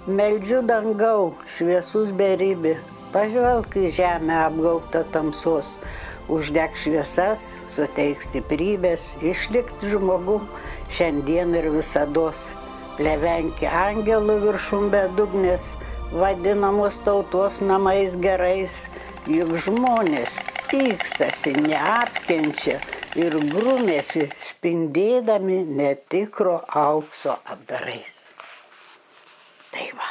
Meldžiu dangau, šviesus beribį, pažvelk į žemę apgaubtą tamsos, uždek šviesas, suteik stiprybės, išlikti žmogum šiandien ir visados. Plevenki angelų viršum bedugnės, vadinamos tautos namais gerais, juk žmonės pykstasi, neapkenčia ir grūmėsi, spindėdami netikro aukso apdarais. Tai va.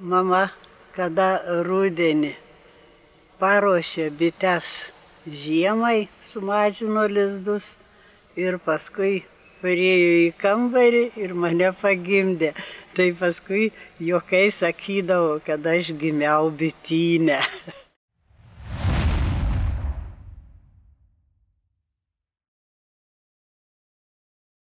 Mama, kada rudenį paruošė bites žiemai, sumažino lizdus ir paskui parėjo į kambarį ir mane pagimdė. Tai paskui juokais sakydavo, kad aš gimiau bitynę.